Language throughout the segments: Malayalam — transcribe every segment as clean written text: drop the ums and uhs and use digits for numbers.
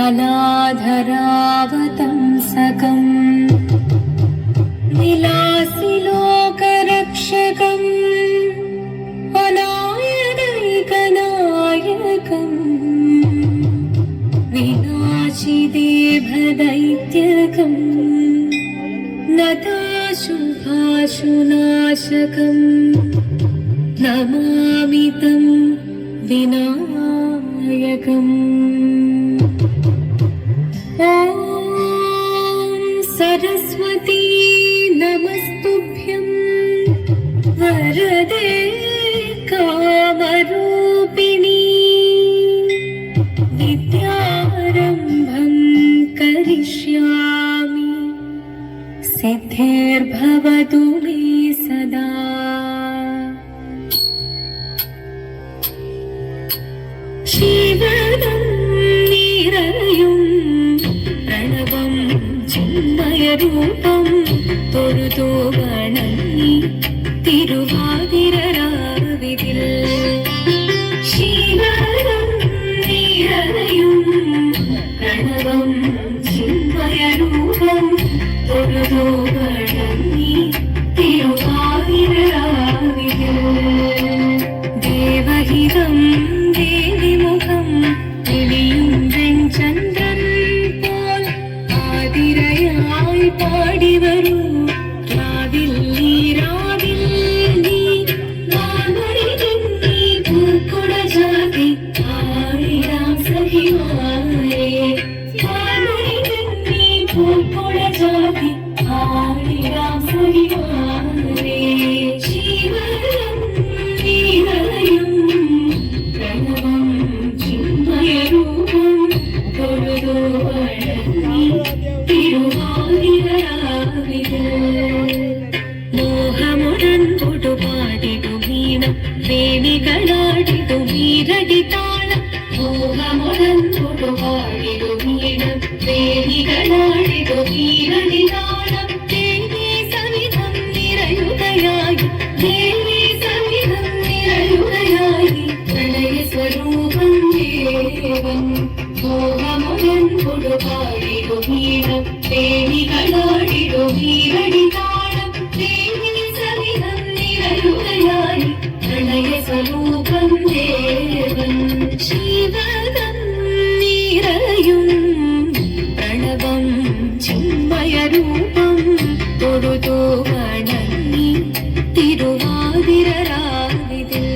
सकलाधरावतंसकम् विलासिलोकरक्षकम् अनायदैकनायकम् विनाशिदेभदैत्यकम् नताशुभाशुनाशकम् नमामि तं विनायकम्। ॐ सरस्वती नमस्तुभ्यं वरदे कामरूपिणी विद्यारम्भं करिष्यामि सिद्धिर्भवतु मे सदा। शिवदं निरयुं प्रणवं चिन्मयरूपं തൊഴുതു വണങ്ങി തിരുവാതിരരാവിതിൽ ശിവദം നിറയും പ്രണവം ചിന്മയരൂപം തൊഴുതു വണങ്ങി തിരുവാതിരരാവിതിൽ ദേവഹിതം ദേവിമുഖം തെളിയും വെൺചന്ദ്രൻ പോൽ ആതിരയായി പാടിവരൂ രാവിൽ നീ മാമരികന്നി പൂക്കുട ജാതി ആഴിരാം സഹിമാരേ മാമരികന്നി പൂക്കുട ജാതി ആഴിരാം സഹിമാരേ ശിവദം നിറയും പ്രണവം ചിന്മയരൂപം തൊഴുതു വണങ്ങി തിരുവാതിരരാവിതിൽ മോഹമുടൻ തൊടുപാടിടു വീണം വേണികളാടിടു വീരടി താളം മോഹമുടൻ തൊടുപാടിടു വീണം വേണികളാടിടു വീരടി താളം ദേവി സവിധം നിറയുകയായി ദേവി സവിധം നിറയുകയായി പ്രണയ സ്വരൂപം ദേവൻ മോഹമുടൻ തൊടുപാടിടു വീണം വേണികളാടിടു വീരടി താളം ദേവി സവിധം നിറയുകയായി പ്രണയ സ്വരൂപം ദേവൻ ശിവദം നിറയും പ്രണവം ചിന്മയരൂപം തൊഴുതു വണങ്ങി തിരുവാതിരരാവിതിൽ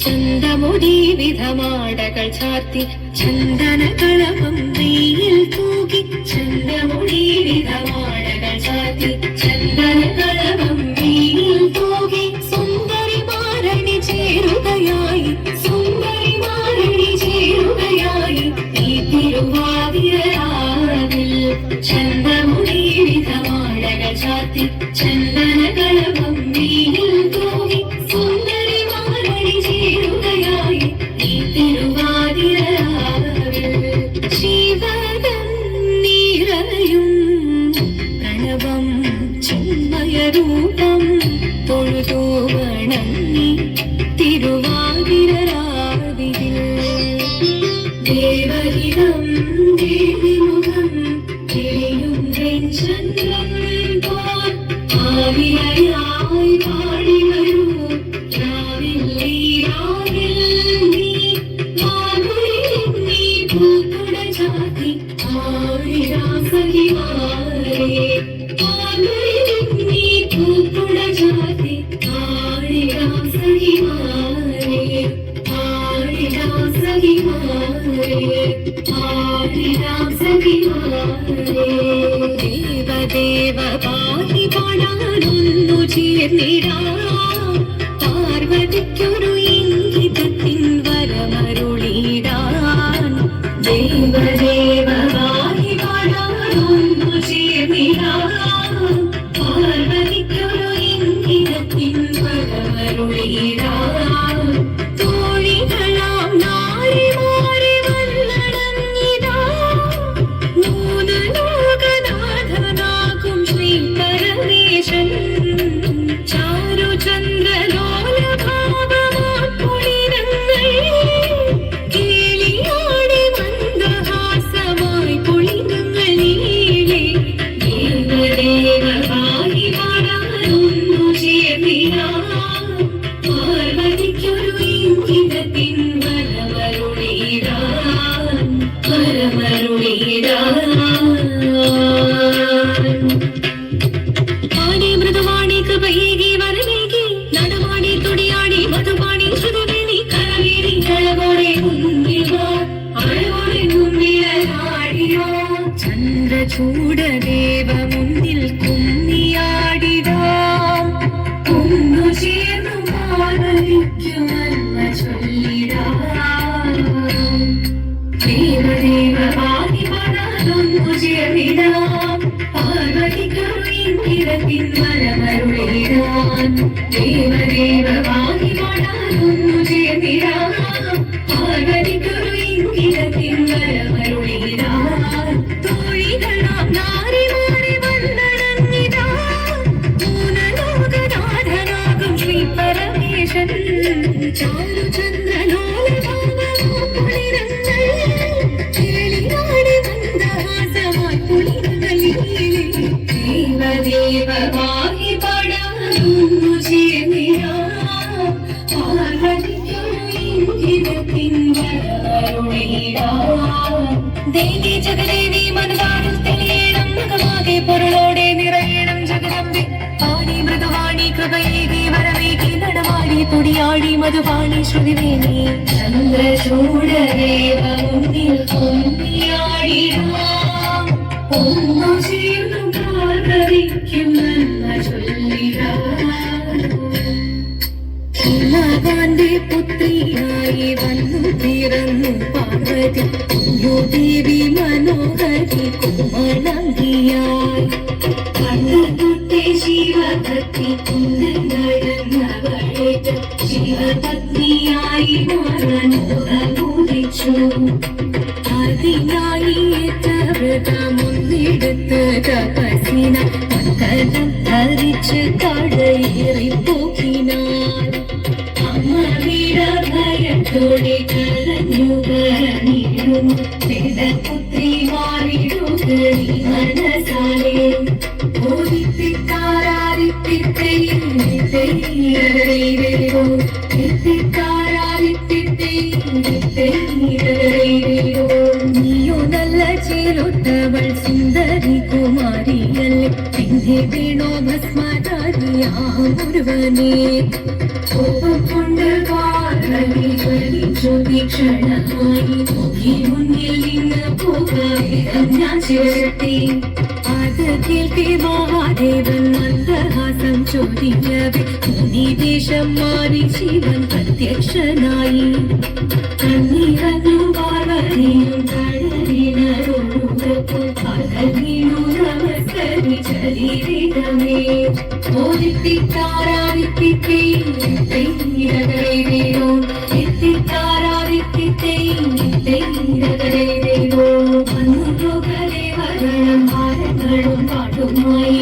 ചന്തമുടി വിധമാടകൾ ചാർത്തി ചന്ദനകളഭം വെയിൽ തൂകി ചന്തമുടി വിധമാടകൾ ചാർത്തി ചന്ദനകളഭം വെയിൽ തൂകി സുന്ദരിമാരണി ചേരുകയായി സുന്ദരിമാരണി ചേരുകയായി ഈ തിരുവാതിരരാവിൽ ചന്തമുടി വിധമാടകൾ ചാർത്തി ചന്ദനകളഭം വെയിൽ തൂകി സുന്ദരിമാരണി ചേരുകയായി ഈ തിരുവാതിരരാവിൽ ശിവദം നിറയും പ്രണവം ചിന്മയരൂപം തൊഴുതു വണങ്ങി തിരുവാതിരരാവിതിൽ ദേവഹിതം ദേവിമുഖം തെളിയും വെൺചന്ദ്രൻ പോൽ ആതിരയായി പാടിവരൂ രാവിൽ നീ മാമരികന്നി പൂക്കുട ജാതി ആഴിരാം സഹിമാരേ മാമരികന്നി പൂക്കുട ജാതി ആഴിരാം സഹിമാരേ ആഴിരാം സഹിമാരേ ആഴിരാം സഹിമാരേ ദേവദേവ പാഹി പാടാനൊന്നു ചേർന്നിടാം പാർവതിക്കൊരു ഇംഗിതത്തിൻ വരമരുളിടാൻ ദേവദേവ പാഹി പാടാനൊന്നു ചേർന്നിടാം പാർവതിക്കൊരു ഇംഗിതത്തിൻ വരമരുളിടാൻ തോഴികളാം നാളെ മാറി വന്നടങ്ങിടാ മൂന്ന് ലോകനാഥനാകും ശ്രീ പരമേശൻ ചാരു ചന്ദ്രചൂടദേവ മുന്നിൽ കുമ്മിയാടിടാം ഒന്നു ചേർന്നു പാർവതിക്കുമെന്ന ചൊല്ലിടാം ദേവദേവവാദി പടാതൊന്നു ചേർന്നിടാം പാർവതിക്കരുളിൻ വരമരുളിടാൻ ദേവദേവവാദി പടാതൊന്നു ചേർന്നിടാം പാർവതിക്കരുളിൻ വരമരുളിടാൻ തോഴികളാം നാരിമാരി വന്നടങ്ങിടാ മൂലലോകനാഥനാകും ശ്രീ പരമേശൻ ചാരുചന്ദ്രലോലഭാവമാകുളിരങ്ങൾ കേളിയാടി മന്ദഹാസമായി കുളിരങ്ങളിലേ ദേവദേവവാഹി പടാതൊന്നു ചേർന്നിടാ ദേവി ജഗദേവി മനതാരിൽ തെളിയണം മുഖമാകെ പൊരുളോടെ നിറയണം ജഗദമ്പി പാടി മൃദുവാണി കൃപയേകി വരവേകി നടമാടി തുടിയാടി മധുവാണി ശ്രുതിവേണി ചന്ദ്രചൂടദേവ മുന്നിൽ കുമ്മിയാടിടാം ഒന്നു ചേർന്നു പാർവതിക്കുമെന്ന ചൊല്ലിടാം ഭഗവാന്റെ പുത്രിയായി വന്നു പിറന്നു പാർവതി ദേവി മനോഹരി കുമളങ്കിയായി കണ്ണുതൊട്ടേ ശിവഭക്തി കുന്തങ്ങളെന്നവളേറ്റ ശിവപത്നിയായി മനോഹരിച്ചു അതിനായി വ്രതമൊന്നെടുത്ത് തപസിന മകരം ധരിച്ച് കടയേറി പോക്കിനാൻ ഭയത്തോടെ കലഞ്ഞു പറഞ്ഞിരുന്നു പുത്രി മാറിടുക മനസാലെ നീയോ നല്ല ചേലൊട്ടവൾ സുന്ദരി കുമാരിയല്ലേ പിന്നെ വേണോ ഭസ്മധാരിയാമൊരുവനെ കോപം കൊണ്ട് പാർവതി ജ്വലിച്ചു തീക്ഷണമായി നോക്കി മുന്നിൽ നിന്ന് പോകാതെ ഞാൻ ചേർത്തി അത് കേൾക്കെ മഹാദേവൻ മന്ദഹാസം ചൊരിയവേ മുനിവേഷം മാറി ശിവൻ പ്രത്യക്ഷനായി കണ്ണിറങ്ങു പാർവതിയും കടലിനൊഴുകപ്പോൾ പകലിനു നമസ്കരിച്ചരീരമേ ഓദിത്തിത്താരാദിത്തിത്തേരോ എത്തിത്താരാദിത്തിത്തേരോ മനുലോകദേവഗണം ഭാരങ്ങളും പാട്ടുമായി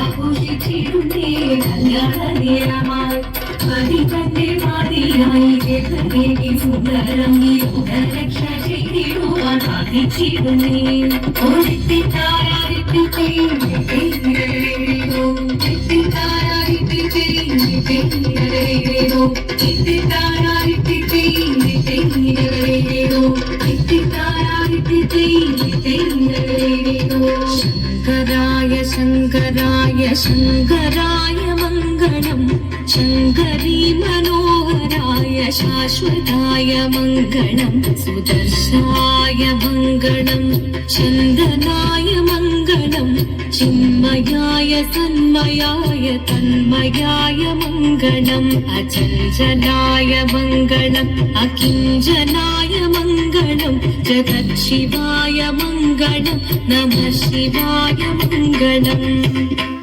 ആഘോഷിച്ചിരുന്നേ കല്യാണ നേരമായി പതിതന്റെ പാതിയായി ദേവദേവി സുന്ദരങ്ങി രക്ഷ ചെയ്തിടുവാൻ സാധിച്ചിരുന്നേ ഓദിത്തിത്താരാദിത്തിത്തേരോ ശങ്കരായ ശങ്കരായ ശങ്കരായ മംഗളം ശങ്കരീ മനോഹരായ ശാശ്വതായ മംഗളം സുദർശായ മംഗളം ചന്ദനായ മംഗളം ചിന്മയായ തന്മയായ തന്മയായ മംഗളം അചഞ്ചലായ മംഗളം അകിഞ്ചനായ മംഗളം ജഗത് ശിവായ മംഗളം നമഃ ശിവായ മംഗളം